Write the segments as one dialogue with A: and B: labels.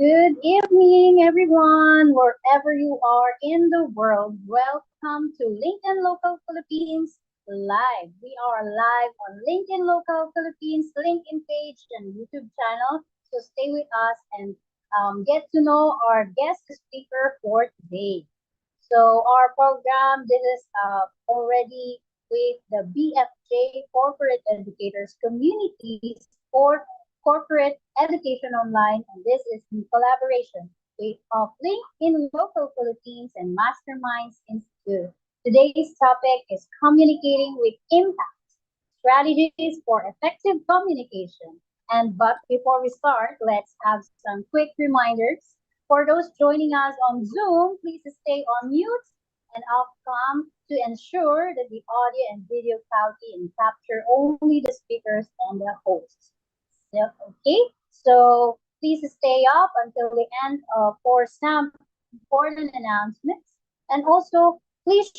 A: Good evening, everyone, wherever you are in the world. Welcome to LinkedIn Local Philippines Live. We are live on LinkedIn Local Philippines LinkedIn page and YouTube channel. So stay with us and get to know our guest speaker for today. So our program, this is already with the BFJ Corporate Educators Communities for Corporate Education Online, and this is in collaboration with Link in Local Philippines and Masterminds Institute. Today's topic is communicating with impact, strategies for effective communication. But before we start, let's have some quick reminders. For those joining us on Zoom, please stay on mute and off cam to ensure that the audio and video quality and capture only the speakers and the hosts. Okay, so please stay up until the end for some important announcements. And also, please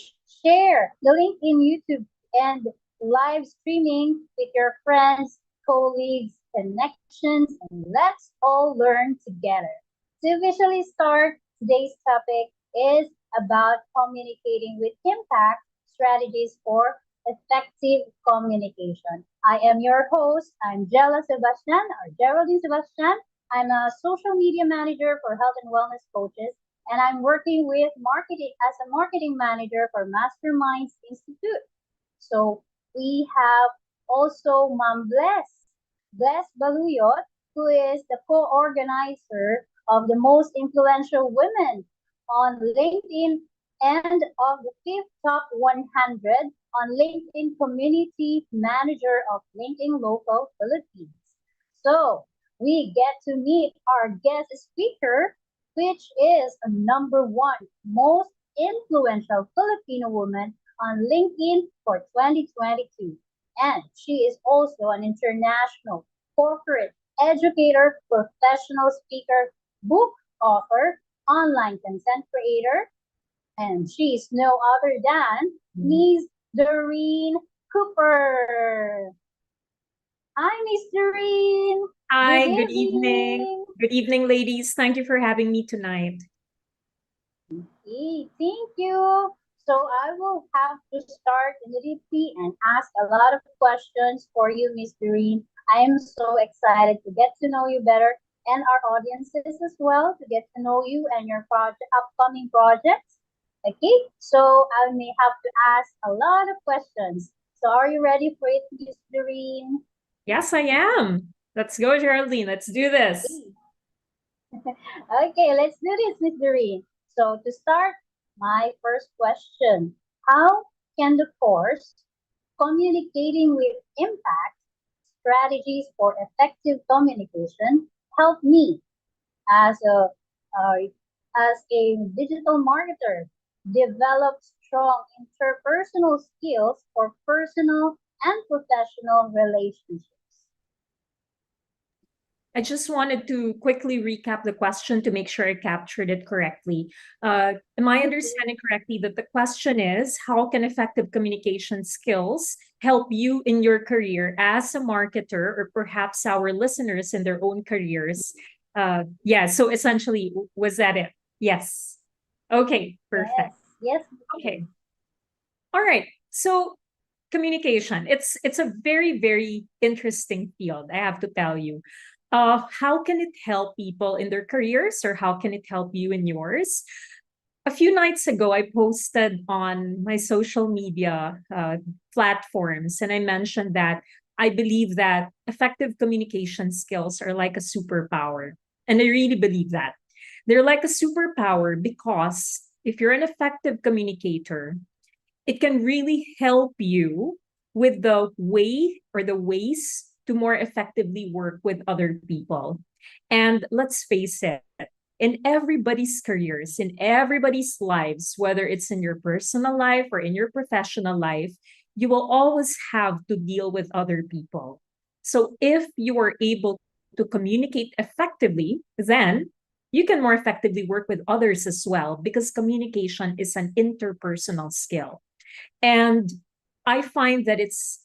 A: share the link in YouTube and live streaming with your friends, colleagues, connections, and let's all learn together. To officially start, today's topic is about communicating with impact, strategies for effective communication. I am your host. I'm Jella Sebastian or Geraldine Sebastian. I'm a social media manager for health and wellness coaches, and I'm working with marketing as a marketing manager for Masterminds Institute. So we have also Ma'am Bless Baluyot, who is the co-organizer of the most influential women on LinkedIn and of the fifth top 100 on LinkedIn Community Manager of LinkedIn Local Philippines. So we get to meet our guest speaker, which is a number one most influential Filipino woman on LinkedIn for 2022. And she is also an international corporate educator, professional speaker, book author, online content creator, and she's no other than Miss Doreen Cooper. Hi, Miss Doreen.
B: Hi, good evening. Good evening, ladies. Thank you for having me tonight.
A: Okay, thank you. So I will have to start immediately and ask a lot of questions for you, Miss Doreen. I am so excited to get to know you better and our audiences as well to get to know you and your upcoming projects. Okay, so I may have to ask a lot of questions. So are you ready for it, Miss Doreen?
B: Yes, I am. Let's go, Geraldine. Let's do this.
A: Okay, let's do this, Miss Doreen. So to start, my first question, how can the course Communicating with Impact, Strategies for Effective Communication help me as a digital marketer develop strong interpersonal skills for personal and professional relationships?
B: I just wanted to quickly recap the question to make sure I captured it correctly. Am I understanding correctly that the question is, how can effective communication skills help you in your career as a marketer, or perhaps our listeners in their own careers? Yeah, so essentially, was that it? Yes. Okay, perfect.
A: Yes.
B: Okay. All right. So communication, it's a very, very interesting field, I have to tell you. How can it help people in their careers, or how can it help you in yours? A few nights ago, I posted on my social media platforms, and I mentioned that I believe that effective communication skills are like a superpower. And I really believe that. They're like a superpower because if you're an effective communicator, it can really help you with the way or the ways to more effectively work with other people. And let's face it, in everybody's careers, in everybody's lives, whether it's in your personal life or in your professional life, you will always have to deal with other people. So if you are able to communicate effectively, then you can more effectively work with others as well, because communication is an interpersonal skill. And I find that it's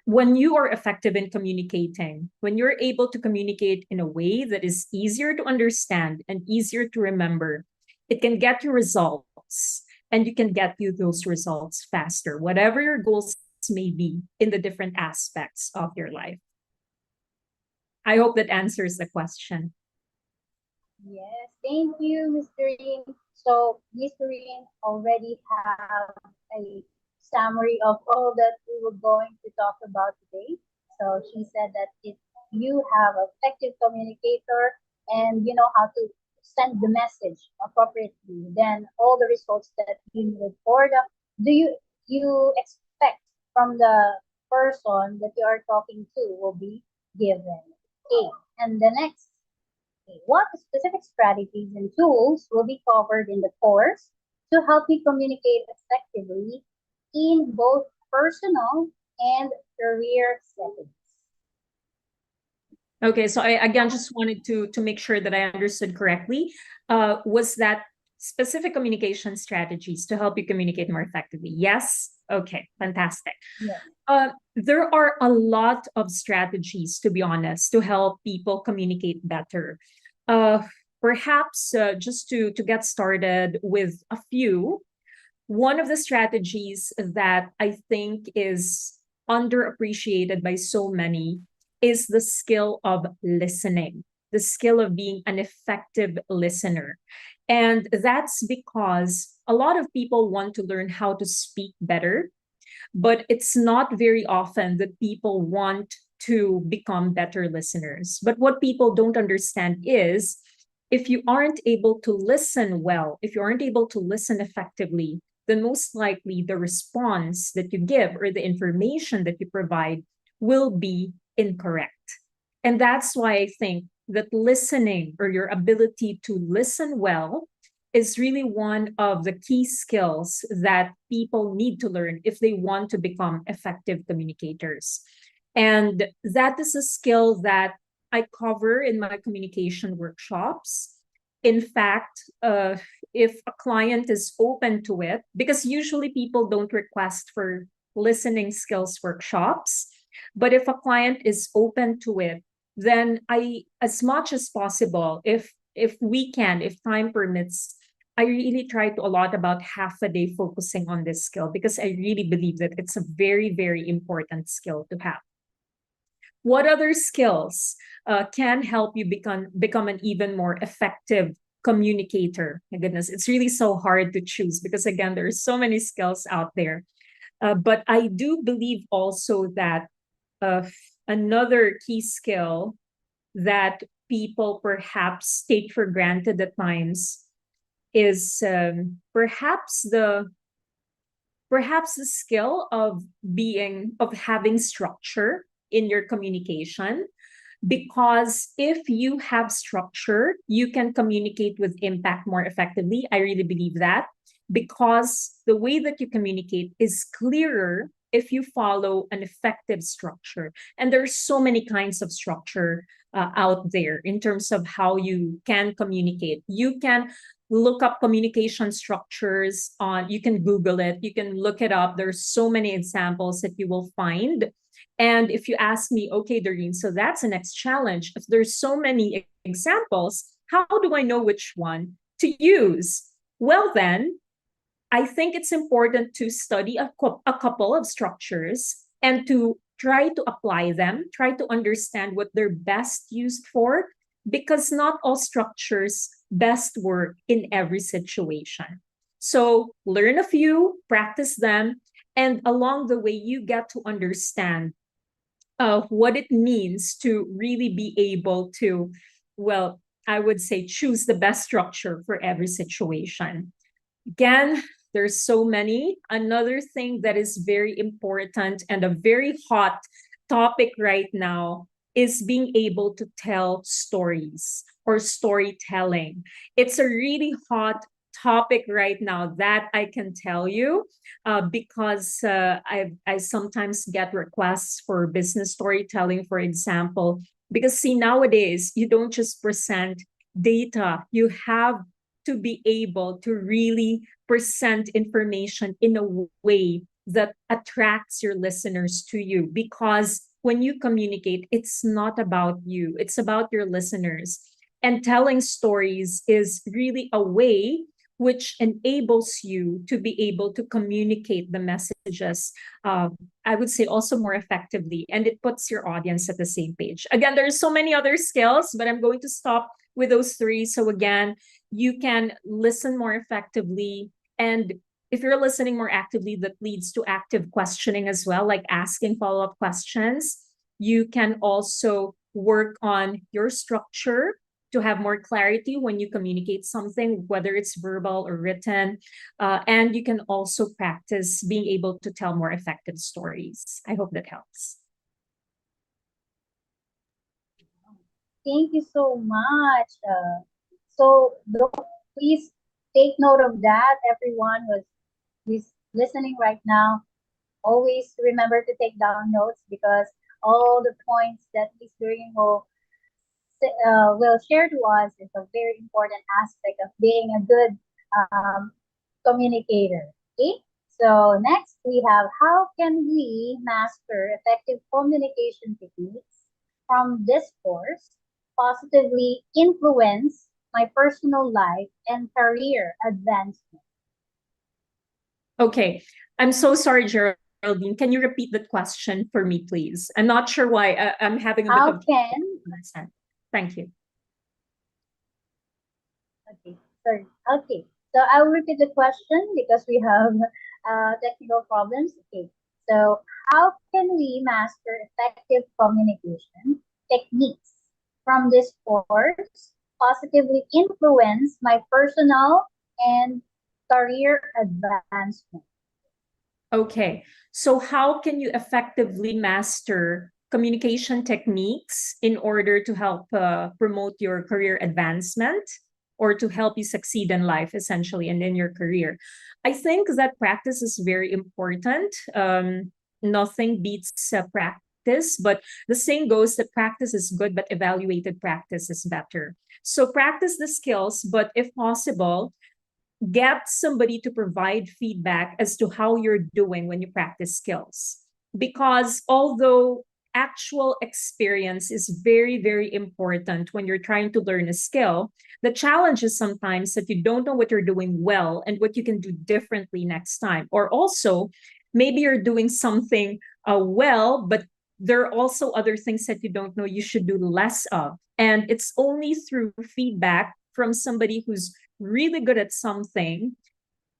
B: when you are effective in communicating, when you're able to communicate in a way that is easier to understand and easier to remember, it can get you results, and you can get you those results faster, whatever your goals may be in the different aspects of your life. I hope that answers the question.
A: Yes, thank you, Ms. Doreen. So, Ms. Doreen already have a summary of all that we were going to talk about today. So, she said that if you have an effective communicator and you know how to send the message appropriately, then all the results that you need for the do you expect from the person that you are talking to will be given. Okay, and the next, what specific strategies and tools will be covered in the course to help you communicate effectively in both personal and career settings?
B: Okay, so I again just wanted to make sure that I understood correctly. Was that specific communication strategies to help you communicate more effectively? Yes. Okay, fantastic.
A: Yes.
B: There are a lot of strategies, to be honest, to help people communicate better. Uh, Perhaps just to get started with a few, one of the strategies that I think is underappreciated by so many is the skill of listening, the skill of being an effective listener. And that's because a lot of people want to learn how to speak better, but it's not very often that people want to become better listeners. But what people don't understand is if you aren't able to listen well, if you aren't able to listen effectively, then most likely the response that you give or the information that you provide will be incorrect. And that's why I think that listening, or your ability to listen well, is really one of the key skills that people need to learn if they want to become effective communicators. And that is a skill that I cover in my communication workshops. In fact, if a client is open to it, because usually people don't request for listening skills workshops, but if a client is open to it, then I, as much as possible, if we can, if time permits, I really try to allot about half a day focusing on this skill because I really believe that it's a very, very important skill to have. What other skills can help you become an even more effective communicator? My goodness, it's really so hard to choose because again, there are so many skills out there. But I do believe also that uh, another key skill that people perhaps take for granted at times is perhaps the skill of having structure in your communication, because if you have structure you can communicate with impact more effectively. I really believe that, because the way that you communicate is clearer if you follow an effective structure. And there's so many kinds of structure out there in terms of how you can communicate. You can look up communication structures on, you can Google it, you can look it up. There's so many examples that you will find. And if you ask me, okay, Doreen, so that's the next challenge. If there's so many examples, how do I know which one to use? Well, then, I think it's important to study a couple of structures and to try to apply them, try to understand what they're best used for, because not all structures best work in every situation. So learn a few, practice them, and along the way, you get to understand what it means to really be able to, well, I would say choose the best structure for every situation. Again, there's so many. Another thing that is very important and a very hot topic right now is being able to tell stories or storytelling. It's a really hot topic right now, that I can tell you, because I sometimes get requests for business storytelling, for example. Because see, nowadays you don't just present data, you have to be able to really present information in a way that attracts your listeners to you, because when you communicate, it's not about you, it's about your listeners. And telling stories is really a way which enables you to be able to communicate the messages, uh, I would say, also more effectively, and it puts your audience at the same page. Again, there's so many other skills, but I'm going to stop with those three. So again, you can listen more effectively, and if you're listening more actively, that leads to active questioning as well, like asking follow-up questions. You can also work on your structure to have more clarity when you communicate something, whether it's verbal or written. And you can also practice being able to tell more effective stories. I hope that helps.
A: Thank you so much. Please take note of that, everyone who's listening right now. Always remember to take down notes, because all the points that Miss Doreen will share to us is a very important aspect of being a good um, communicator. Okay, so next we have, how can we master effective communication techniques from this course positively influence my personal life and career advancement?
B: Okay. I'm so sorry, Geraldine. Can you repeat that question for me, please? I'm not sure why. I'm having a bit
A: How
B: of
A: can
B: understand. Thank you.
A: Okay, sorry. Okay, so I will repeat the question because we have technical problems. Okay, so how can we master effective communication techniques from this course positively influence my personal and career advancement?
B: Okay. So, how can you effectively master communication techniques in order to help promote your career advancement, or to help you succeed in life, essentially, and in your career? I think that practice is very important. Nothing beats practice, but the saying goes that practice is good, but evaluated practice is better. So, practice the skills, but if possible, get somebody to provide feedback as to how you're doing when you practice skills. Because although actual experience is very, very important when you're trying to learn a skill, the challenge is sometimes that you don't know what you're doing well and what you can do differently next time. Or also, maybe you're doing something well, but there are also other things that you don't know you should do less of. And it's only through feedback from somebody who's really good at something,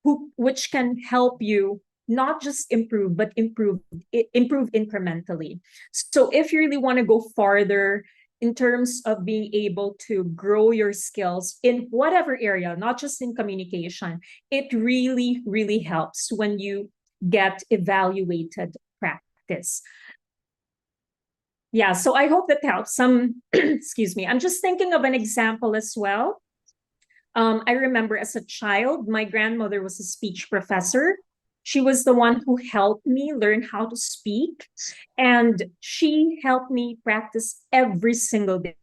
B: who which can help you not just improve, but improve incrementally. So if you really want to go farther in terms of being able to grow your skills in whatever area, not just in communication, it really, really helps when you get evaluated practice. Yeah, so I hope that helps. Some excuse me, I'm just thinking of an example as well. I remember as a child, my grandmother was a speech professor. She was the one who helped me learn how to speak, and she helped me practice every single day.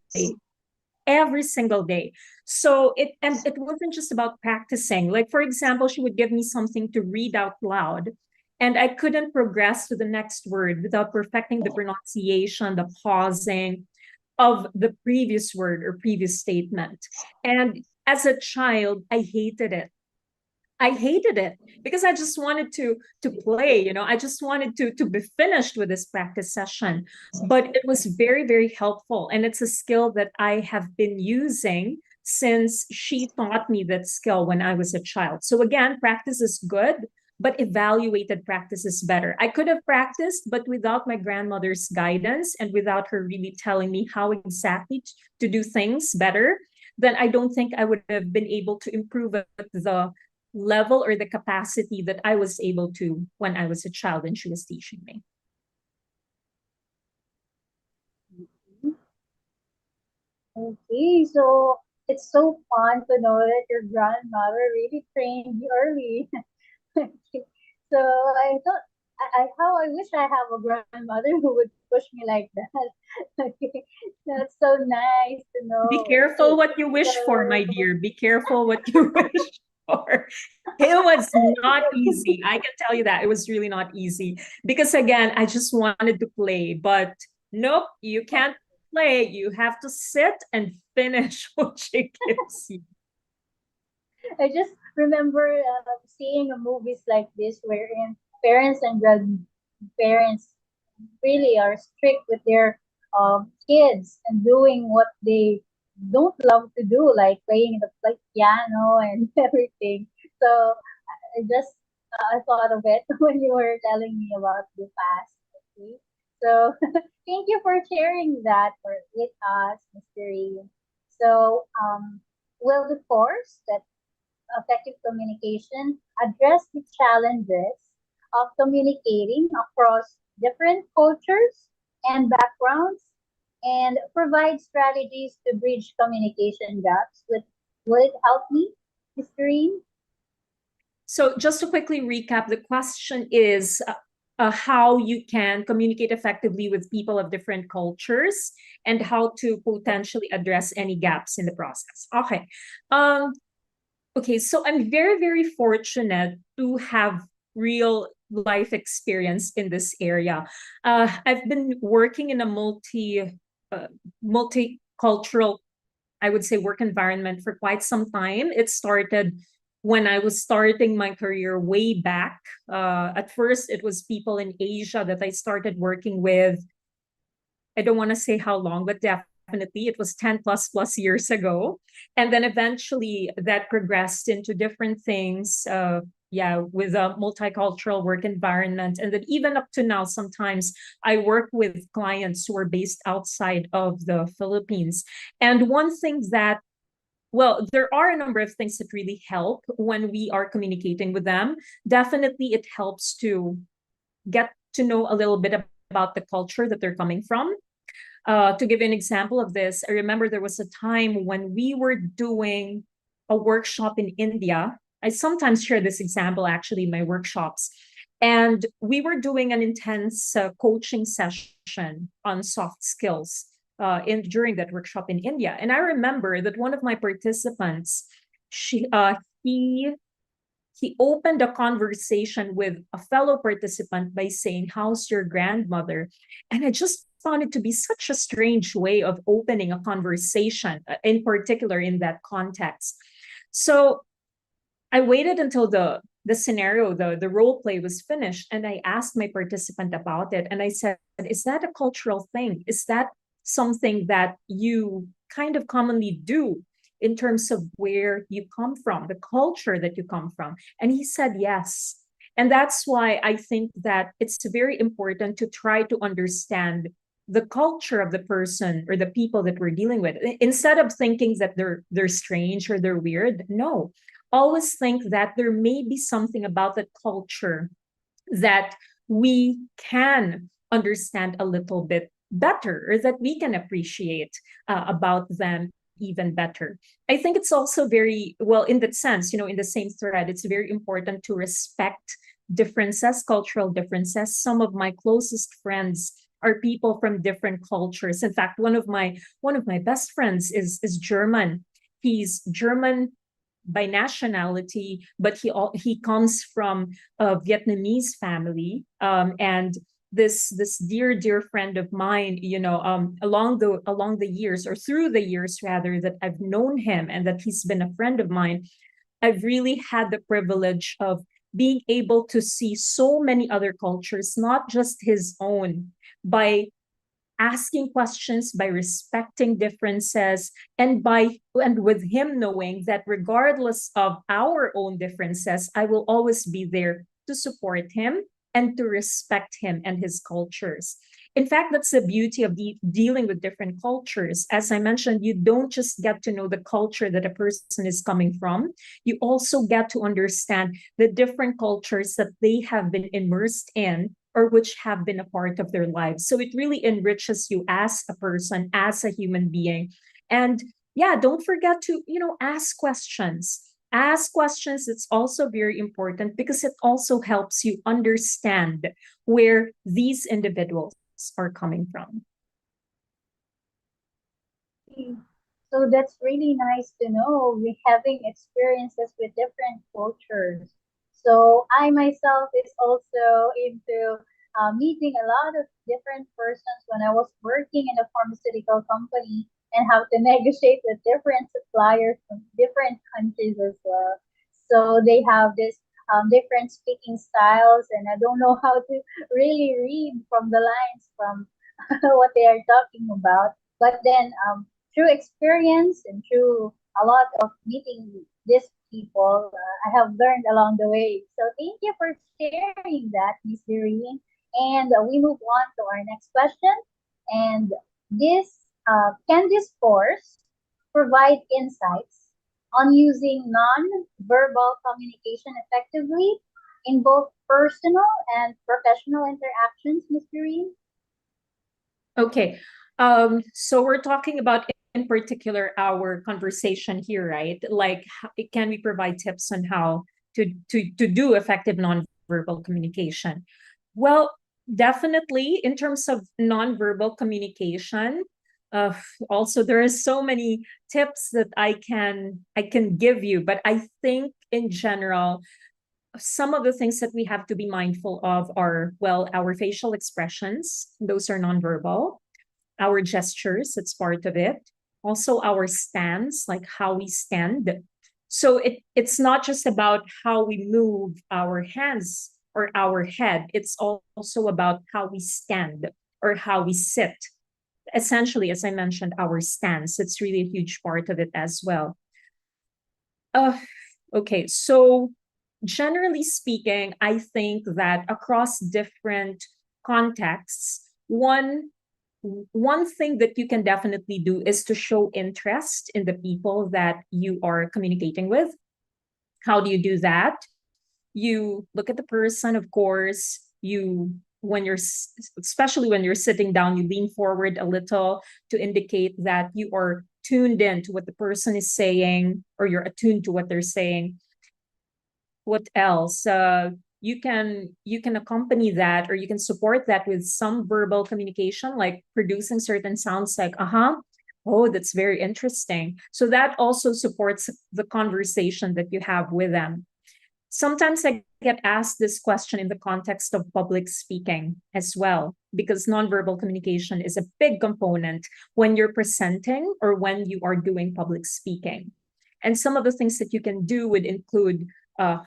B: So it wasn't just about practicing. Like, for example, she would give me something to read out loud, and I couldn't progress to the next word without perfecting the pronunciation, the pausing of the previous word or previous statement. And as a child, I hated it. I hated it because I just wanted to play, I just wanted to be finished with this practice session. But it was very, very helpful. And it's a skill that I have been using since she taught me that skill when I was a child. So again, practice is good, but evaluated practice is better. I could have practiced, but without my grandmother's guidance and without her really telling me how exactly to do things better, then I don't think I would have been able to improve at the level or the capacity that I was able to when I was a child and she was teaching me.
A: Okay, so it's so fun to know that your grandmother really trained you early. Okay. So I thought, how I wish I have a grandmother who would push me like that. Okay, that's so nice to
B: Be
A: know.
B: careful
A: Okay,
B: what you wish for, my
A: so
B: dear. Be careful what you wish. before. It was not easy. I can tell you that it was really not easy because again, I just wanted to play, but nope, you can't play. You have to sit and finish what she gives you.
A: I just remember seeing movies like this wherein parents and grandparents really are strict with their kids and doing what they don't love to do, like playing the piano and everything. So I just I thought of it when you were telling me about the past. Okay. So thank you for sharing that with us, Mr. Ray. So will the course that effective communication address the challenges of communicating across different cultures and backgrounds and provide strategies to bridge communication gaps. Would it help me, Mr. Reem?
B: So, just to quickly recap, the question is how you can communicate effectively with people of different cultures and how to potentially address any gaps in the process. Okay. Um, okay, so I'm very, very fortunate to have real life experience in this area. I've been working in a multicultural, I would say, work environment for quite some time. It started when I was starting my career way back. At first, it was people in Asia that I started working with. I don't want to say how long, but definitely it was 10 plus years ago. And then eventually that progressed into different things. Yeah, with a multicultural work environment. And then even up to now, sometimes I work with clients who are based outside of the Philippines. And one thing that well, there are a number of things that really help when we are communicating with them. Definitely, it helps to get to know a little bit about the culture that they're coming from. To give you an example of this, I remember there was a time when we were doing a workshop in India. I sometimes share this example actually in my workshops. And we were doing an intense coaching session on soft skills during that workshop in India. And I remember that one of my participants, she he opened a conversation with a fellow participant by saying, "How's your grandmother?" And I just found it to be such a strange way of opening a conversation, in particular in that context. So I waited until the scenario, the role play was finished, and I asked my participant about it. And I said, "Is that a cultural thing? Is that something that you kind of commonly do in terms of where you come from, the culture that you come from?" And he said, "Yes." And that's why I think that it's very important to try to understand the culture of the person or the people that we're dealing with instead of thinking that they're strange or they're weird. No, always think that there may be something about that culture that we can understand a little bit better or that we can appreciate about them even better. I think it's also very well in that sense, in the same thread, it's very important to respect differences, cultural differences. Some of my closest friends are people from different cultures. In fact, one of my best friends is German. He's German by nationality, but he comes from a Vietnamese family. And this dear friend of mine, along the years or through the years rather that I've known him and that he's been a friend of mine, I've really had the privilege of being able to see so many other cultures, not just his own, by asking questions, by respecting differences, and with him knowing that regardless of our own differences, I will always be there to support him and to respect him and his cultures. In fact, that's the beauty of dealing with different cultures. As I mentioned, you don't just get to know the culture that a person is coming from, you also get to understand the different cultures that they have been immersed in or which have been a part of their lives. So it really enriches you as a person, as a human being. And yeah, don't forget to, ask questions. Ask questions. It's also very important because it also helps you understand where these individuals are coming from.
A: So that's really nice to know. We having experiences with different cultures. So I myself is also into meeting a lot of different persons when I was working in a pharmaceutical company and how to negotiate with different suppliers from different countries as well. So they have this different speaking styles, and I don't know how to really read from the lines from what they are talking about. But then through experience and through a lot of meeting these people, I have learned along the way. So thank you for sharing that, Miss Doreen. And we move on to our next question. And this can this course provide insights on using non-verbal communication effectively in both personal and professional interactions, Miss Doreen?
B: Okay. So we're talking about in particular our conversation here, right? Like, can we provide tips on how to do effective nonverbal communication? Well, definitely in terms of nonverbal communication, uh, also there are so many tips that I can give you, but I think in general some of the things that we have to be mindful of are, well, our facial expressions, those are nonverbal, our gestures, it's part of it, also our stance, like how we stand. So it's not just about how we move our hands or our head, it's also about how we stand or how we sit. Essentially, as I mentioned, our stance, it's really a huge part of it as well. uh, okay, so generally speaking, I think that across different contexts, one thing that you can definitely do is to show interest in the people that you are communicating with. How do you do that? You look at the person, of course. You when you're especially when you're sitting down, you lean forward a little to indicate that you are tuned in to what the person is saying, or you're attuned to what they're saying. What else? You can accompany that, or you can support that with some verbal communication, like producing certain sounds like uh-huh, oh, that's very interesting. So that also supports the conversation that you have with them. Sometimes I get asked this question in the context of public speaking as well, because nonverbal communication is a big component when you're presenting or when you are doing public speaking. And some of the things that you can do would include,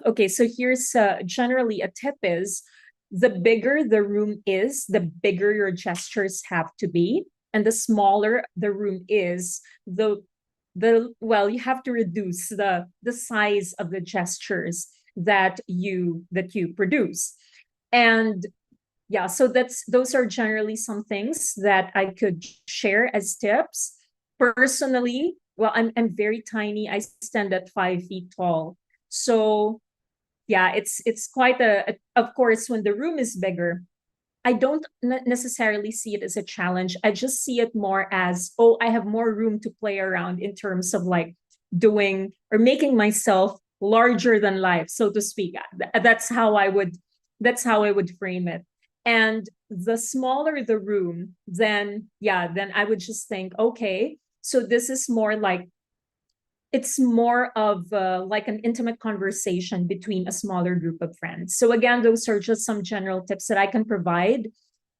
B: okay, so here's generally a tip is, the bigger the room is, the bigger your gestures have to be. And the smaller the room is, the well, you have to reduce the size of the gestures that you produce. And yeah, so those are generally some things that I could share as tips. Personally, well, I'm very tiny. I stand at 5 feet tall. So yeah, it's quite of course, when the room is bigger, I don't necessarily see it as a challenge. I just see it more as, oh, I have more room to play around in terms of like doing or making myself larger than life, so to speak. That's how I would frame it. And the smaller the room, then yeah, then I would just think, okay, so this is more like, it's more of like an intimate conversation between a smaller group of friends. So again, those are just some general tips that I can provide.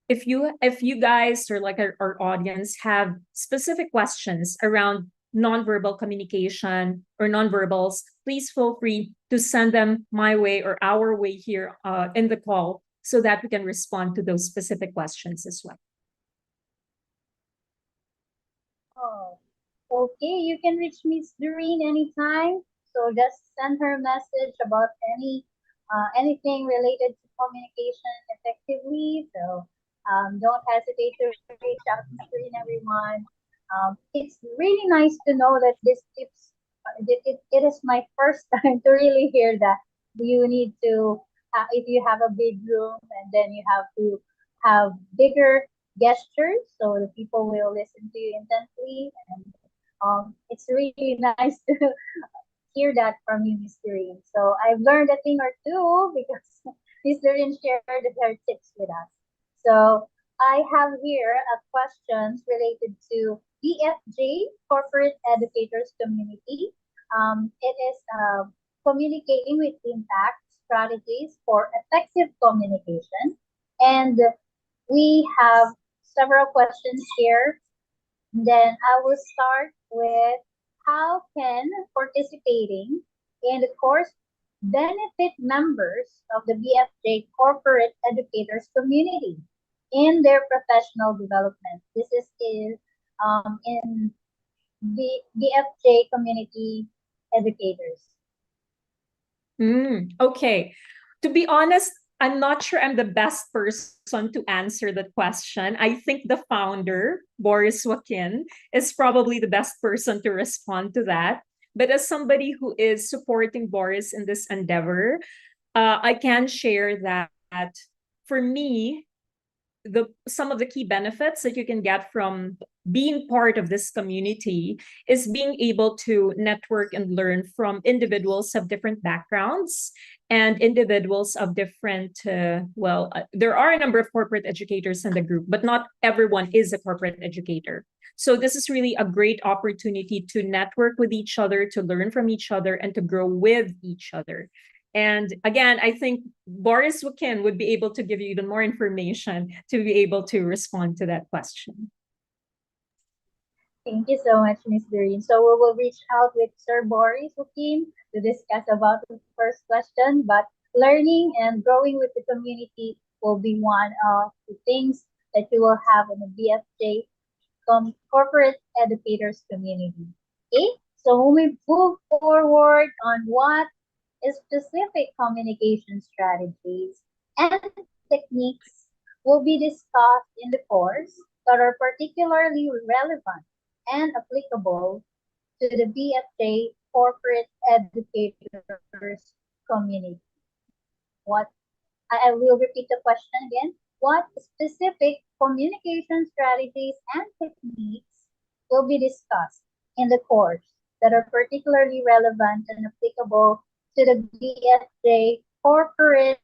B: If you guys, or like our audience, have specific questions around nonverbal communication or nonverbals, please feel free to send them my way or our way here in the call, so that we can respond to those specific questions as well.
A: Oh, okay. You can reach Miss Doreen anytime. So just send her a message about anything related to communication effectively. So don't hesitate to reach out to Miss Doreen, everyone. It's really nice to know that this tips. It is my first time to really hear that you need to, if you have a big room, and then you have to have bigger gestures so the people will listen to you intently. And it's really nice to hear that from you, Miss Doreen. So I've learned a thing or two because Miss Doreen shared her tips with us. So I have here a questions related to BFJ, Corporate Educators Community. It is communicating with impact strategies for effective communication. And we have several questions here. Then I will start with how can participating in the course benefit members of the BFJ Corporate Educators Community in their professional development. This is in the BFJ Community Educators.
B: Okay. To be honest, I'm not sure I'm the best person to answer that question. I think the founder, Boris Wakin, is probably the best person to respond to that. But as somebody who is supporting Boris in this endeavor, I can share that for me, some of the key benefits that you can get from being part of this community is being able to network and learn from individuals of different backgrounds and individuals of different there are a number of corporate educators in the group, but not everyone is a corporate educator. So this is really a great opportunity to network with each other, to learn from each other, and to grow with each other. And again, I think Boris Wakin would be able to give you even more information to be able to respond to that question.
A: Thank you so much, Ms. Doreen. So we will reach out with Sir Boris Wakin to discuss about the first question, but learning and growing with the community will be one of the things that you will have in the BFJ Corporate Educators Community. Okay, so when we move forward on what specific communication strategies and techniques will be discussed in the course that are particularly relevant and applicable to the BFJ Corporate Educators Community. What I will repeat the question again. What specific communication strategies and techniques will be discussed in the course that are particularly relevant and applicable to the BFJ Corporate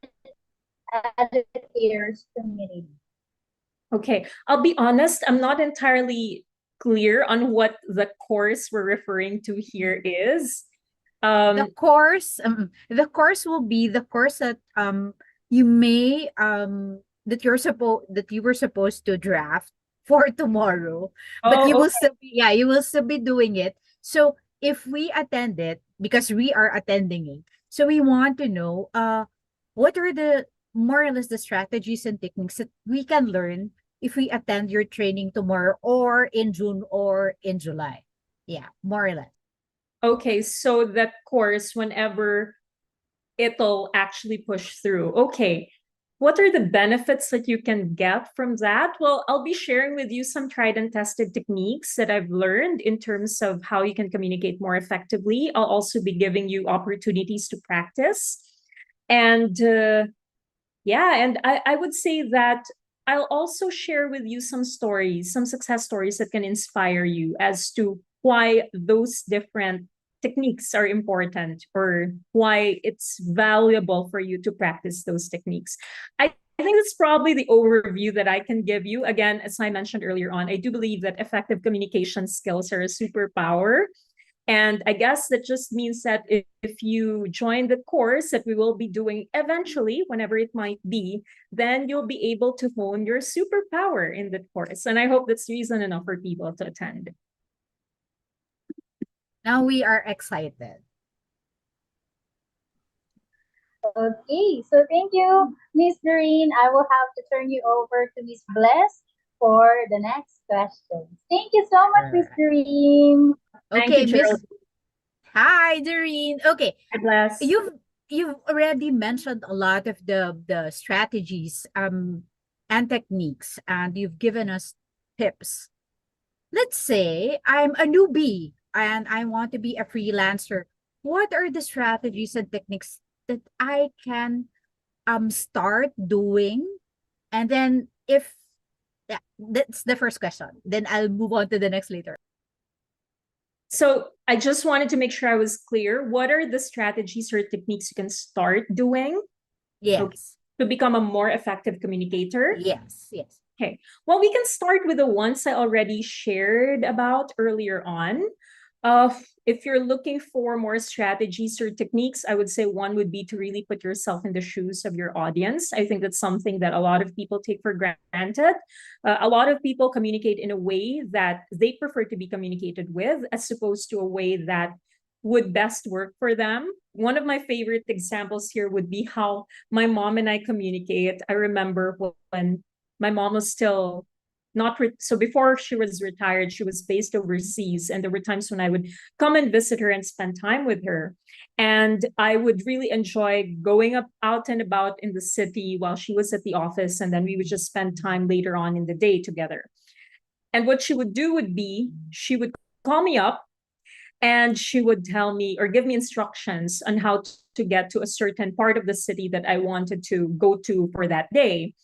A: Educators Community?
B: Okay, I'll be honest, I'm not entirely clear on what the course we're referring to here is.
C: The course will be the course that you may that you were supposed to draft for tomorrow, but
B: Oh,
C: you will
B: okay.
C: still be, yeah, you will still be doing it. So if we attend it, because we are attending it, so we want to know what are the more or less the strategies and techniques that we can learn if we attend your training tomorrow or in June or in July. Yeah, more or less.
B: Okay, so that course, whenever it'll actually push through. Okay, what are the benefits that you can get from that? Well, I'll be sharing with you some tried and tested techniques that I've learned in terms of how you can communicate more effectively. I'll also be giving you opportunities to practice. And and I would say that I'll also share with you some stories, some success stories that can inspire you as to why those different techniques are important or why it's valuable for you to practice those techniques. I think that's probably the overview that I can give you. Again, as I mentioned earlier on, I do believe that effective communication skills are a superpower. And I guess that just means that if you join the course that we will be doing eventually, whenever it might be, then you'll be able to hone your superpower in that course. And I hope that's reason enough for people to attend.
C: Now we are excited.
A: Okay, so thank you, Miss Doreen. I will have to turn you over to Miss Bless for the next question. Thank you so much, Miss Doreen.
B: Thank
C: Okay,
B: you, Gerald.
C: Hi, Doreen. Okay,
B: God bless.
C: you've already mentioned a lot of the strategies and techniques, and you've given us tips. Let's say I'm a newbie and I want to be a freelancer. What are the strategies and techniques that I can start doing? And then if yeah, that's the first question. Then I'll move on to the next later.
B: So I just wanted to make sure I was clear. What are the strategies or techniques you can start doing
C: Yes.
B: to become a more effective communicator?
C: Yes. Yes.
B: Okay. Well, we can start with the ones I already shared about earlier on. Uh, if you're looking for more strategies or techniques, I would say one would be to really put yourself in the shoes of your audience. I think that's something that a lot of people take for granted. A lot of people communicate in a way that they prefer to be communicated with, as opposed to a way that would best work for them. One of my favorite examples here would be how my mom and I communicate. I remember when my mom was still not so before she was retired, she was based overseas, and there were times when I would come and visit her and spend time with her, and I would really enjoy going up out and about in the city while she was at the office, and then we would just spend time later on in the day together. And what she would do would be she would call me up and she would tell me or give me instructions on how to get to a certain part of the city that I wanted to go to for that day.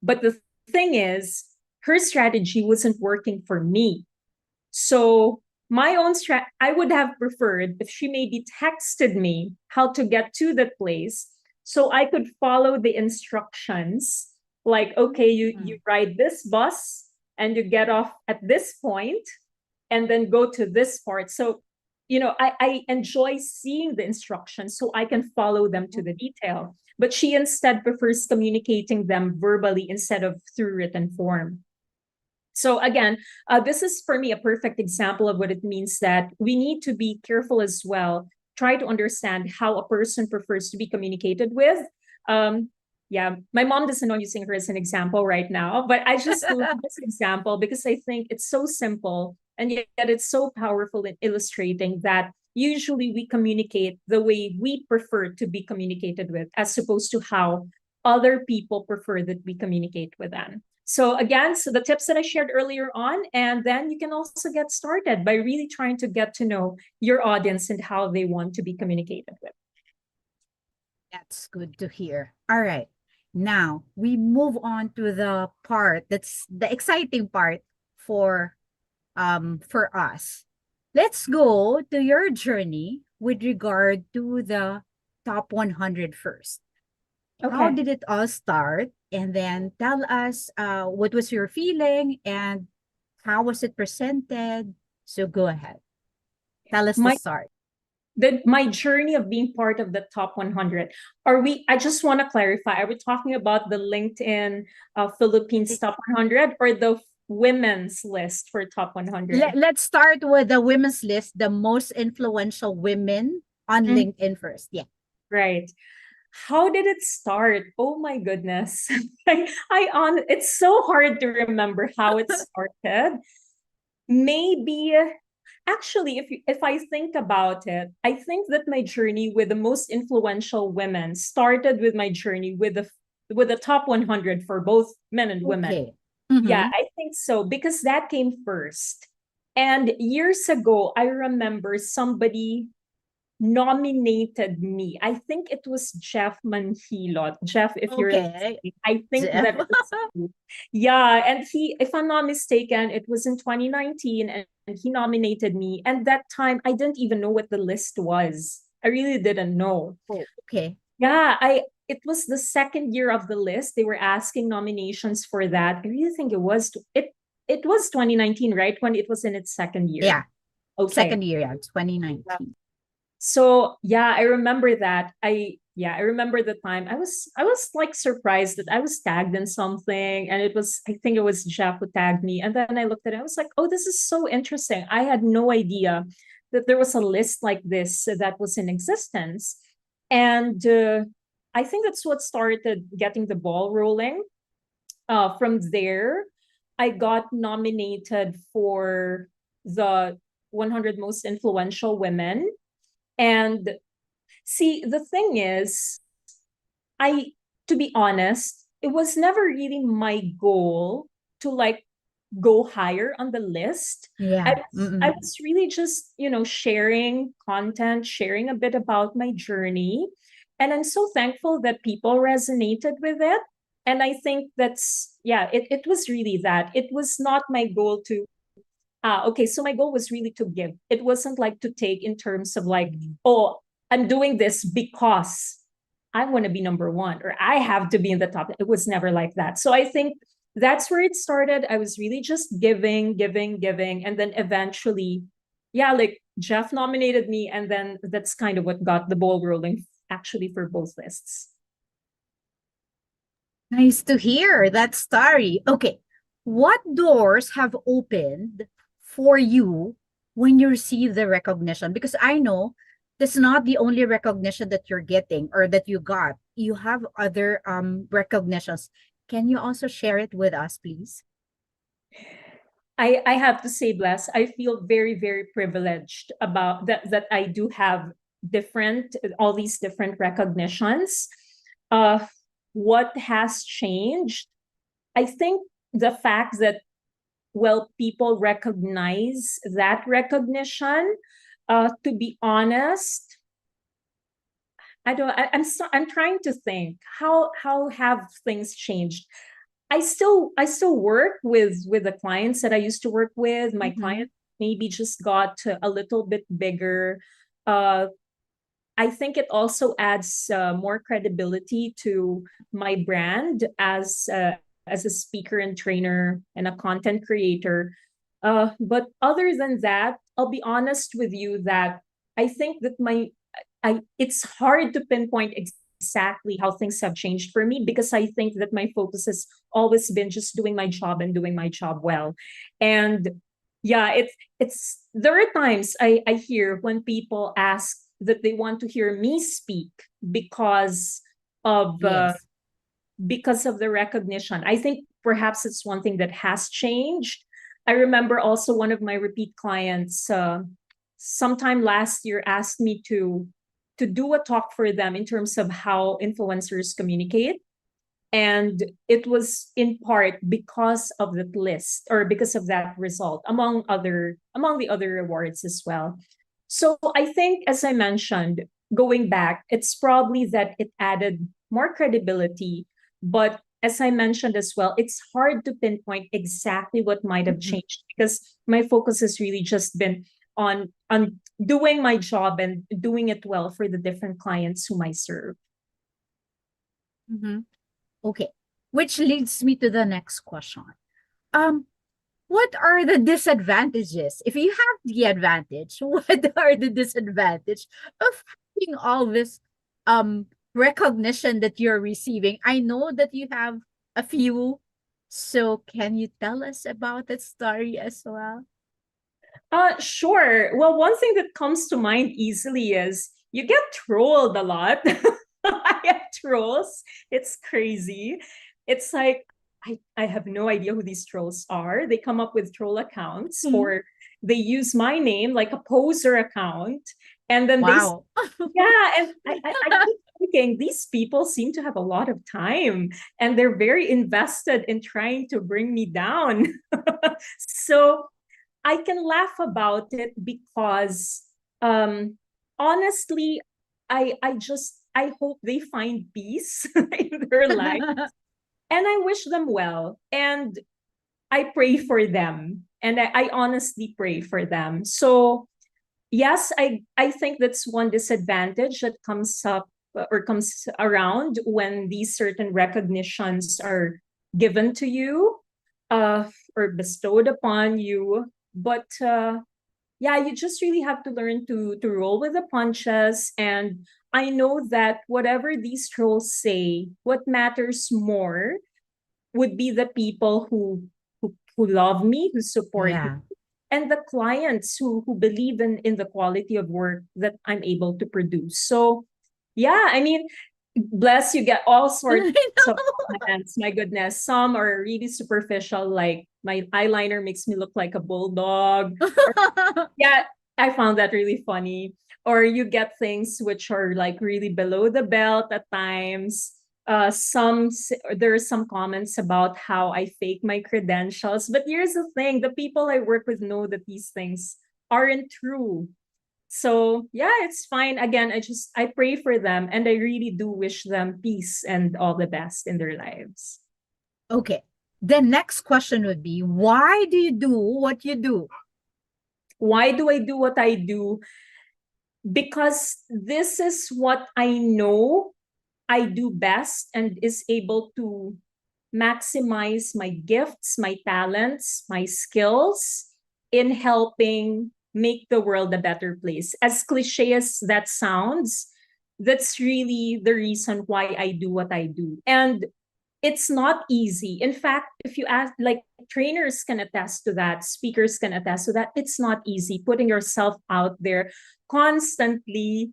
B: But the thing is, her strategy wasn't working for me. So my own I would have preferred if she maybe texted me how to get to that place so I could follow the instructions. Like, okay, you ride this bus and you get off at this point and then go to this part. So, I enjoy seeing the instructions so I can follow them to the detail. But she instead prefers communicating them verbally instead of through written form. So again, this is for me a perfect example of what it means that we need to be careful as well. Try to understand how a person prefers to be communicated with. Yeah, my mom doesn't know I'm using her as an example right now, but I just love this example because I think it's so simple and yet it's so powerful in illustrating that usually we communicate the way we prefer to be communicated with, as opposed to how other people prefer that we communicate with them. So again, so the tips that I shared earlier on, and then you can also get started by really trying to get to know your audience and how they want to be communicated with.
C: That's good to hear. All right. Now we move on to the part that's the exciting part for us. Let's go to your journey with regard to the top 100 first.
B: Okay.
C: How did it all start? And then tell us what was your feeling and how was it presented? So go ahead. Tell us the start.
B: My journey of being part of the top 100. I just want to clarify, are we talking about the LinkedIn Philippines top 100 or the women's list for top 100?
C: Let's start with the women's list, the most influential women on LinkedIn first. Yeah.
B: Right. How did it start? Oh my goodness. It's so hard to remember how it started. Maybe actually if I think about it, I think that my journey with the most influential women started with my journey with the top 100 for both men and women.
C: Okay.
B: Yeah, I think so because that came first. And years ago, I remember somebody nominated me. I think it was Jeff Manhilot. Jeff, if you're listening, I think
C: Jeff.
B: that was, yeah. And if I'm not mistaken, it was in 2019 and he nominated me. And that time I didn't even know what the list was. I really didn't know.
C: Oh, okay.
B: Yeah, it was the second year of the list. They were asking nominations for that. I really think it was 2019, right? When it was in its second year.
C: Yeah.
B: Okay.
C: Second year, yeah, 2019.
B: So yeah, I remember that. I remember the time. I was like surprised that I was tagged in something, and I think it was Jeff who tagged me. And then I looked at it, I was like, oh, this is so interesting. I had no idea that there was a list like this that was in existence. And I think that's what started getting the ball rolling. From there, I got nominated for the 100 most influential women. And see, the thing is, to be honest, it was never really my goal to like go higher on the list.
C: Yeah.
B: I was really just, sharing content, sharing a bit about my journey. And I'm so thankful that people resonated with it. And I think it was really that. It was not my goal to okay, so my goal was really to give. It wasn't like to take in terms of like, oh, I'm doing this because I want to be number one or I have to be in the top. It was never like that. So I think that's where it started. I was really just giving, giving, giving. And then eventually, yeah, like Jeff nominated me. And then that's kind of what got the ball rolling actually for both lists.
C: Nice to hear that story. Okay. What doors have opened for you when you receive the recognition? Because I know that's not the only recognition that you're getting or that you got. You have other recognitions. Can you also share it with us, please?
B: I have to say, Bless, I feel very, very privileged about that I do have all these different recognitions. Uh, what has changed? I think the fact that, well, people recognize that recognition. To be honest, I'm trying to think how have things changed. I still work with the clients that I used to work with. My
C: Mm-hmm.
B: client maybe just got a little bit bigger. Uh, I think it also adds more credibility to my brand as a speaker and trainer and a content creator. But other than that, I'll be honest with you that I think that I it's hard to pinpoint exactly how things have changed for me, because I think that my focus has always been just doing my job and doing my job well. And yeah, it's there are times I hear when people ask that they want to hear me speak because of uh,
C: Yes.
B: because of the recognition. I think perhaps it's one thing that has changed. I remember also one of my repeat clients sometime last year asked me to do a talk for them in terms of how influencers communicate. And it was in part because of that list, or because of that result, among the other awards as well. So I think, as I mentioned, going back, it's probably that it added more credibility. But as I mentioned as well, it's hard to pinpoint exactly what might have
C: Mm-hmm.
B: changed, because my focus has really just been on doing my job and doing it well for the different clients whom I serve.
C: Mm-hmm. Okay. Which leads me to the next question. Um, what are the disadvantages? If you have the advantage, what are the disadvantage of having all this um recognition that you're receiving? I know that you have a few, so can you tell us about that story as well?
B: Sure. Well, one thing that comes to mind easily is you get trolled a lot. I get trolls. It's crazy. It's like I have no idea who these trolls are. They come up with troll accounts,
C: Hmm.
B: or they use my name like a poser account. And then
C: Wow.
B: yeah, and I keep thinking these people seem to have a lot of time, and they're very invested in trying to bring me down. So I can laugh about it because um honestly, I hope they find peace in their life, and I wish them well, and I pray for them, and I honestly pray for them. So yes, I think that's one disadvantage that comes up or comes around when these certain recognitions are given to you, uh or bestowed upon you. But yeah, you just really have to learn to roll with the punches. And I know that whatever these trolls say, what matters more would be the people who love me, who support me,
C: Yeah.
B: and the clients who believe in the quality of work that I'm able to produce. So yeah, I mean, bless, you get all sorts
C: I
B: of
C: know.
B: comments. My goodness, some are really superficial, like my eyeliner makes me look like a bulldog. Or yeah, I found that really funny. Or you get things which are like really below the belt at times. There are some comments about how I fake my credentials. But here's the thing: the people I work with know that these things aren't true. So yeah, it's fine. Again, I pray for them, and I really do wish them peace and all the best in their lives.
C: Okay. The next question would be, why do you do what you do?
B: Why do I do what I do? Because this is what I know I do best and is able maximize my gifts, my talents, my skills in helping make the world a better place. As cliche as that sounds, that's really the reason why I do what I do. And it's not easy. In fact, if you ask, like, trainers can attest to that, speakers can attest to that, it's not easy putting yourself out there constantly,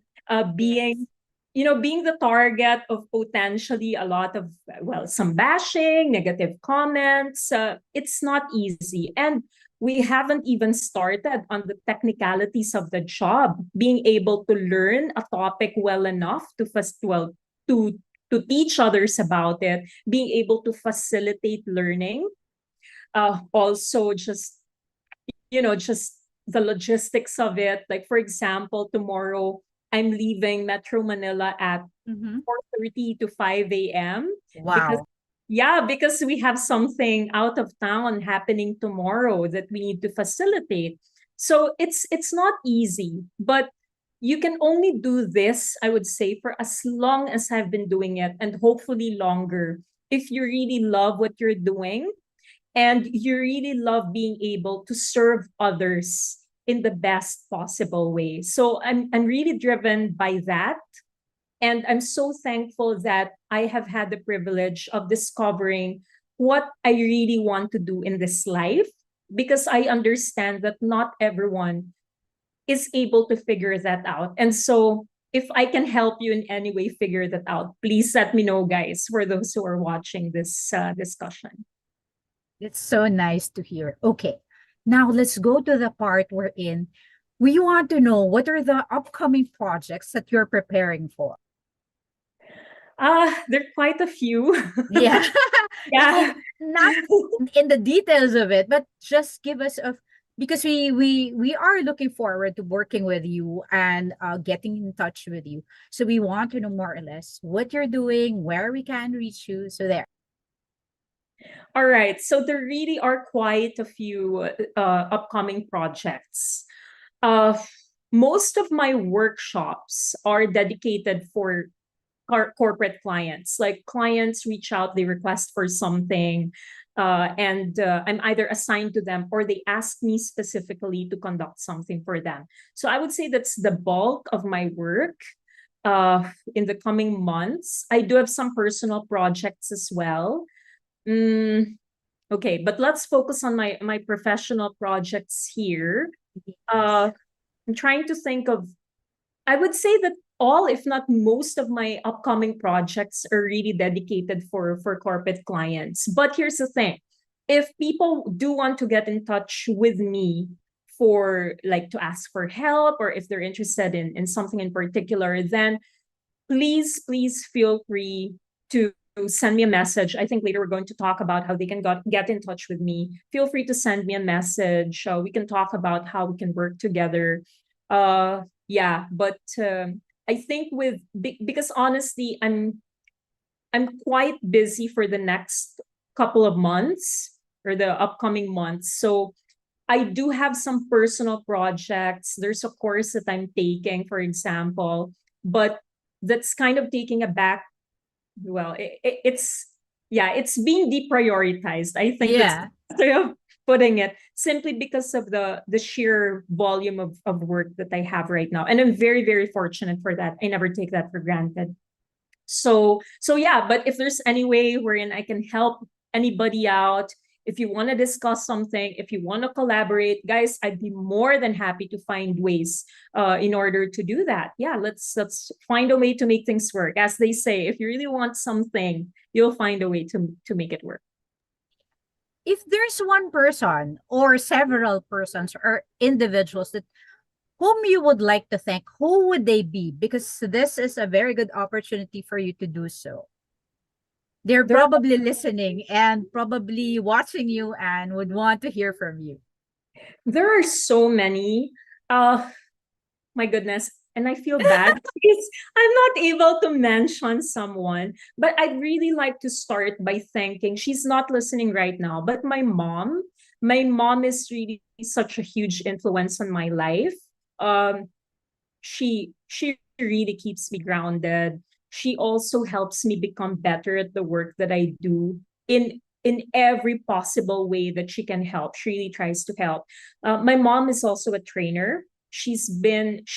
B: being, being the target of potentially a lot of, well, some bashing, negative comments. It's not easy. And we haven't even started on the technicalities of the job, being able to learn a topic well enough to first, well, to teach others about it, being able to facilitate learning. Also, just the logistics of it. Like, for example, tomorrow I'm leaving Metro Manila at 4:30 to 5 a.m. because
C: Wow.
B: because we have something out of town happening tomorrow that we need to facilitate. So it's not easy, but you can only do this, I would say, for as long as I've been doing it, and hopefully longer, if you really love what you're doing and you really love being able to serve others in the best possible way. So I'm really driven by that. And I'm so thankful that I have had the privilege of discovering what I really want to do in this life, because I understand that not everyone is able to figure that out. And so if I can help you in any way figure that out, please let me know, guys, for those who are watching this discussion.
C: It's so nice to hear. Okay. Now let's go to the part we're in. We want to know what are the upcoming projects that you're preparing for?
B: There are quite a few.
C: Yeah.
B: Yeah.
C: Not in the details of it, but just give us a, because we are looking forward to working with you and getting in touch with you. So we want to know more or less what you're doing, where we can reach you. So there.
B: All right. So there really are quite a few upcoming projects. Uh, Most of my workshops are dedicated for corporate clients. Like, clients reach out, they request for something, and I'm either assigned to them or they ask me specifically to conduct something for them. So I would say that's the bulk of my work in the coming months. I do have some personal projects as well. Mm, okay, but let's focus on my professional projects here. Uh, I'm trying to think of, I would say that all, if not most of my upcoming projects are really dedicated for corporate clients. But here's the thing. If people do want to get in touch with me for, like, to ask for help, or if they're interested in something in particular, then please feel free to send me a message. I think later we're going to talk about how they can get in touch with me. Feel free to send me a message. We can talk about how we can work together. Yeah, but I think because honestly, I'm quite busy for the next couple of months, or the upcoming months. So I do have some personal projects. There's a course that I'm taking, for example, but that's kind of taking a back. Well, it's being deprioritized. I think that's
C: Yeah.
B: the way of putting it, simply because of the sheer volume of work that I have right now. And I'm very, very fortunate for that. I never take that for granted. So yeah, but if there's any way wherein I can help anybody out, if you want to discuss something, if you want to collaborate, guys, I'd be more than happy to find ways in order to do that. Yeah, let's find a way to make things work. As they say, if you really want something, you'll find a way to make it work.
C: If there's one person or several persons or individuals that whom you would like to thank, who would they be? Because this is a very good opportunity for you to do so. They're
B: There
C: probably listening and probably watching you and would want to hear from you.
B: there are so many. My goodness. And I feel bad because I'm not able to mention someone. But I'd really like to start by thanking, she's not listening right now, but my mom. My mom is really such a huge influence on my life. Um, she really keeps me grounded. She also helps me become better at the work that I do. in every possible way that she can help. She really tries to help. My mom is also a trainer. She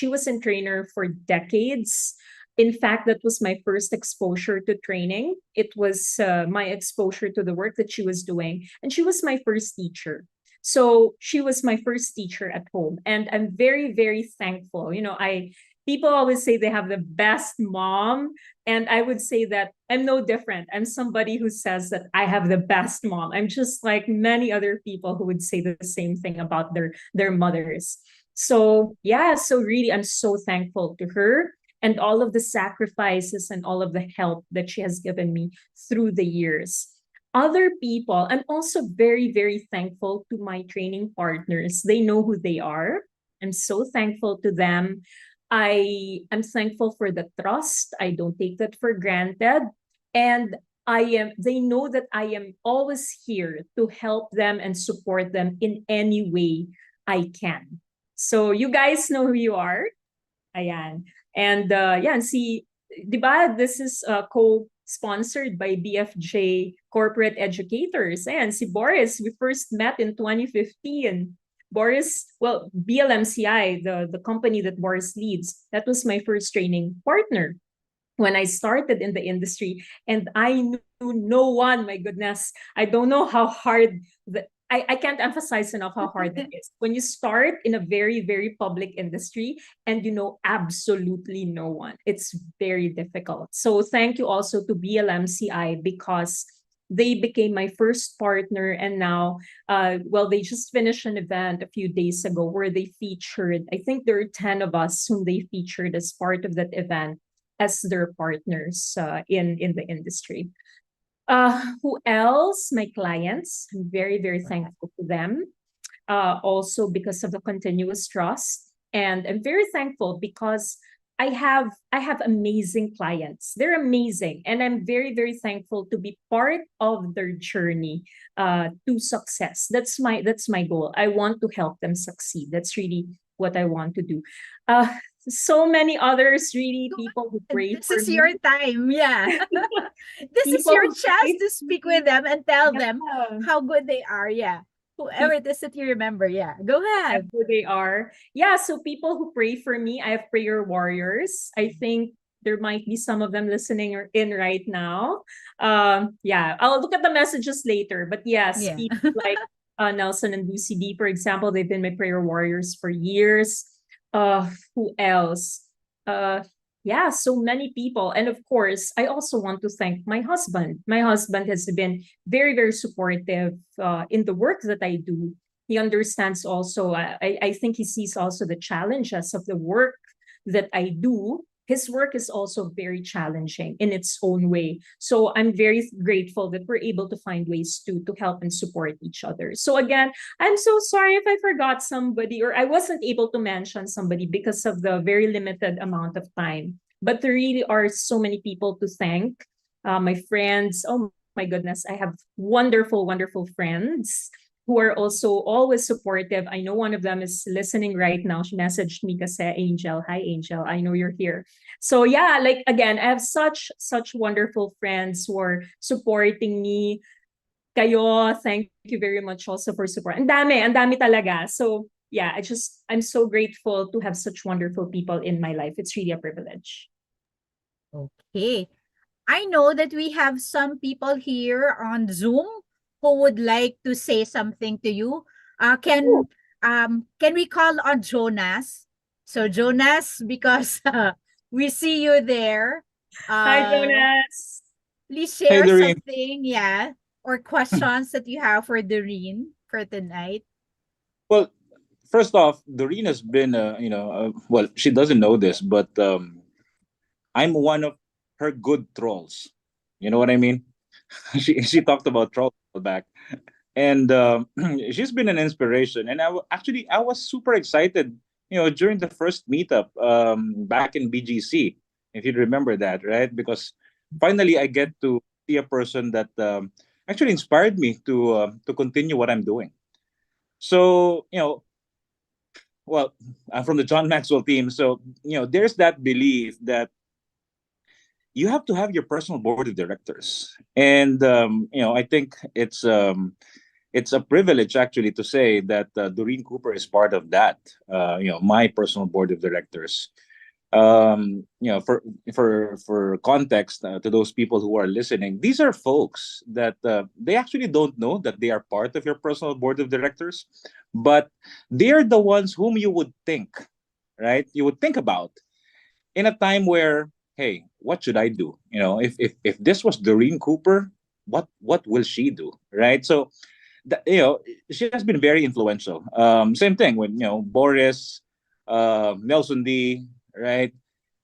B: was a trainer for decades. In fact, that was my first exposure to training. It was my exposure to the work that she was doing, and she was my first teacher. So she was my first teacher at home, and I'm very, very thankful. I people always say they have the best mom, and I would say that I'm no different. I'm somebody who says that I have the best mom. I'm just like many other people who would say the same thing about their mothers. So yeah, so really I'm so thankful to her and all of the sacrifices and all of the help that she has given me through the years. Other people, I'm also very, very thankful to my training partners. They know who they are. I'm so thankful to them. I am thankful for the trust. I don't take that for granted. And they know that I am always here to help them and support them in any way I can. So you guys know who you are. Ayan. And yeah, and see, di ba, this is co-sponsored by BFJ Corporate Educators. And si Boris, we first met in 2015. Boris, well, BLMCI, the company that Boris leads, that was my first training partner when I started in the industry. And I knew no one, my goodness. I don't know how hard I can't emphasize enough how hard it is. When you start in a very, very public industry and you know absolutely no one, it's very difficult. So thank you also to BLMCI because they became my first partner. And now, well, they just finished an event a few days ago where they featured, I think there are 10 of us whom they featured as part of that event as their partners in the industry. Who else? My clients. I'm very, very thankful to them. Also because of the continuous trust. And I'm very thankful because I have amazing clients. They're amazing. And I'm very, very thankful to be part of their journey to success. That's my goal. I want to help them succeed. That's really what I want to do. Uh, so many others, really, people who pray
C: This
B: for
C: is
B: me.
C: your time. Yeah. This is
B: People
C: your
B: who
C: chance
B: pray
C: to
B: for
C: speak with
B: me.
C: them and tell them
B: Yeah.
C: how good they are. Yeah. Whoever it is that you remember. Yeah. Go ahead.
B: Who they are. Yeah, so people who pray for me, I have prayer warriors. I think there might be some of them listening in right now. Yeah, I'll look at the messages later. But yes,
C: Yeah.
B: people like Nelson and Lucy D, for example, they've been my prayer warriors for years. Who else? Uh, yeah, so many people. And of course, I also want to thank my husband. My husband has been very, very supportive in the work that I do. He understands also, I think he sees also the challenges of the work that I do. His work is also very challenging in its own way. So I'm very grateful that we're able to find ways to help and support each other. So again, I'm so sorry if I forgot somebody or I wasn't able to mention somebody because of the very limited amount of time. But there really are so many people to thank. My friends, oh my goodness, I have wonderful, wonderful friends who are also always supportive. I know one of them is listening right now. She messaged me kasi, Angel. Hi, Angel. I know you're here. So yeah, like again, I have such wonderful friends who are supporting me. Kayo, thank you very much also for support. Ang dami talaga. So yeah, I'm so grateful to have such wonderful people in my life. It's really a privilege.
C: Okay. I know that we have some people here on Zoom who would like to say something to you. Can we call on Jonas? So Jonas, because we see you there.
B: Hi,
C: Uh,
B: Jonas.
C: please
D: Hey,
C: share
D: Doreen.
C: something, yeah, or questions that you have for Doreen for tonight.
D: Well, first off, Doreen has been, well, she doesn't know this, but I'm one of her good trolls. You know what I mean? She talked about trolls back, and she's been an inspiration. And actually I was super excited, during the first meetup back in BGC, if you remember that, right? Because finally I get to see a person that actually inspired me to continue what I'm doing. So well, I'm from the John Maxwell team, so there's that belief that you have to have your personal board of directors. And I think it's a privilege actually to say that Doreen Cooper is part of that. My personal board of directors. For context, to those people who are listening, these are folks that they actually don't know that they are part of your personal board of directors, but they're the ones whom you would think, right? You would think about in a time where, hey, what should I do? If this was Doreen Cooper, what will she do, right? So that, she has been very influential. Same thing when Boris, Nelson D, right?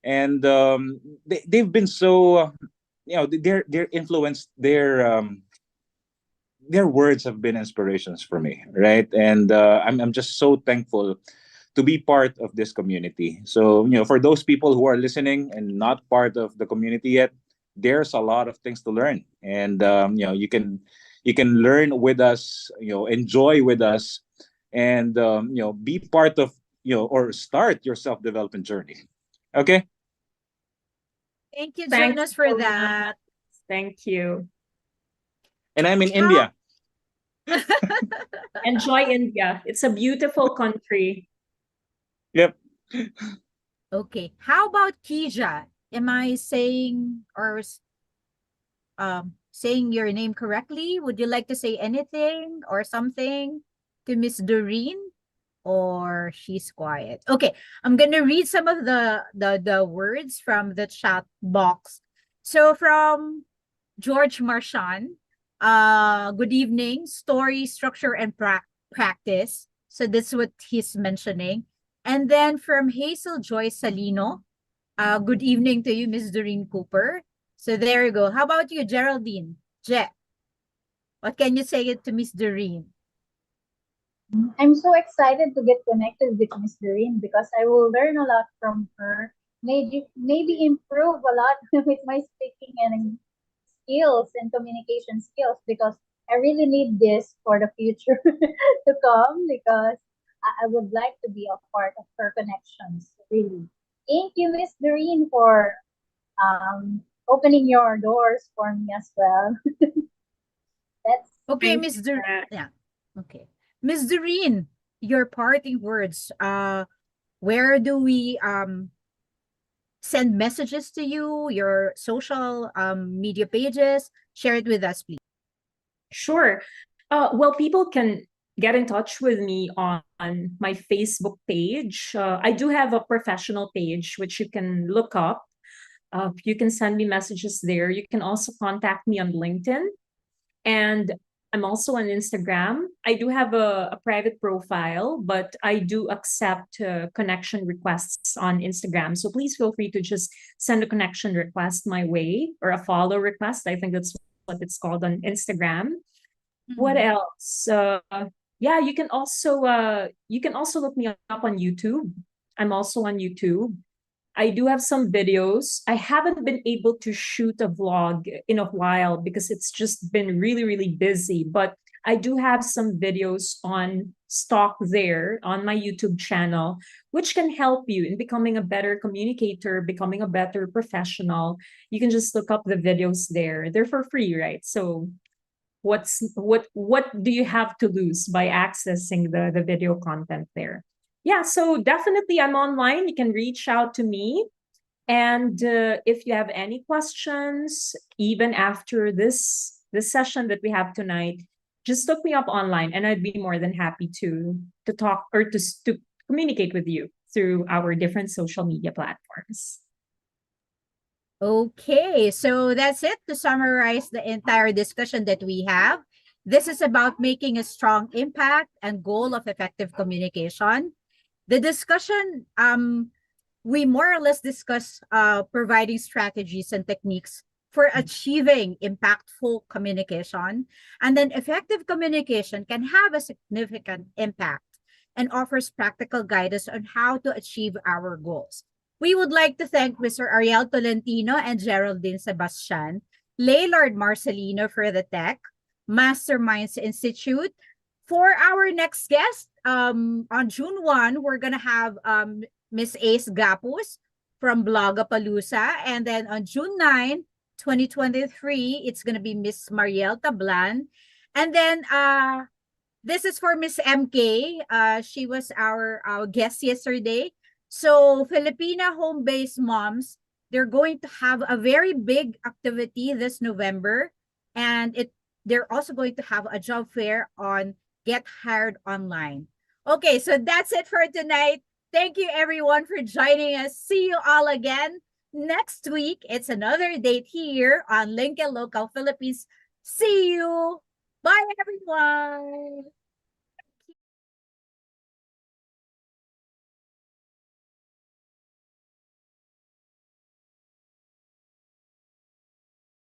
D: And they've been so their influence, their words have been inspirations for me, right? And I'm just so thankful to be part of this community. So for those people who are listening and not part of the community yet, there's a lot of things to learn, and you can learn with us, enjoy with us, and be part of or start your self development journey. Okay.
C: Thank you,
B: Thank
C: Jonas,
B: you
C: for
B: so much.
C: that.
B: Thank you.
D: And I'm in
C: How
D: India.
B: Enjoy India. It's a beautiful country.
D: Yep.
C: Okay. How about Kija? Am I saying your name correctly? Would you like to say anything or something to Miss Doreen? Or she's quiet. Okay, I'm gonna read some of the words from the chat box. So from George Marchand, good evening, story, structure, and practice. So that's what he's mentioning. And then from Hazel Joy Salino, good evening to you, Miss Doreen Cooper. So there you go. How about you, Geraldine? What can you say to Miss Doreen?
A: I'm so excited to get connected with Miss Doreen because I will learn a lot from her. Maybe improve a lot with my speaking and skills and communication skills because I really need this for the future to come because I would like to be a part of her connections. Really, thank you, Miss Doreen, for opening your doors for me as well. That's
C: Okay,
B: Thank
C: Miss
B: you.
C: Yeah. Okay. Miss Doreen, your parting words. Where do we send messages to you, your social media pages? Share it with us, please.
B: Sure. Well, people can get in touch with me on my Facebook page. I do have a professional page which you can look up. You can send me messages there. You can also contact me on LinkedIn. And I'm also on Instagram. I do have a private profile, but I do accept connection requests on Instagram. So please feel free to just send a connection request my way or a follow request. I think that's what it's called on Instagram. What
C: Mhm.
B: else? Yeah, you can also look me up on YouTube. I'm also on YouTube. I do have some videos. I haven't been able to shoot a vlog in a while because it's just been really, really busy. But I do have some videos on stock there on my YouTube channel, which can help you in becoming a better communicator, becoming a better professional. You can just look up the videos there. They're for free, right? So what do you have to lose by accessing the video content there? Yeah, so definitely I'm online. You can reach out to me, and if you have any questions even after this session that we have tonight, just look me up online and I'd be more than happy to talk or to communicate with you through our different social media platforms.
C: Okay, so that's it. To summarize the entire discussion that we have, this is about making a strong impact and goal of effective communication. The discussion, we more or less discuss providing strategies and techniques for achieving impactful communication. And then effective communication can have a significant impact and offers practical guidance on how to achieve our goals. We would like to thank Mr. Ariel Tolentino and Geraldine Sebastian, Laylord Marcelino for the tech, Masterminds Institute. For our next guest, on June 1, we're going to have Miss Ace Gapus from Blogapalooza. And then on June 9, 2023, it's going to be Miss Mariel Tablan. And then this is for Miss MK. She was our guest yesterday. So Filipina home-based moms, they're going to have a very big activity this November. And they're also going to have a job fair on Get Hired Online. Okay, so that's it for tonight. Thank you everyone for joining us. See you all again next week. It's another date here on Lincoln Local Philippines. See you. Bye everyone.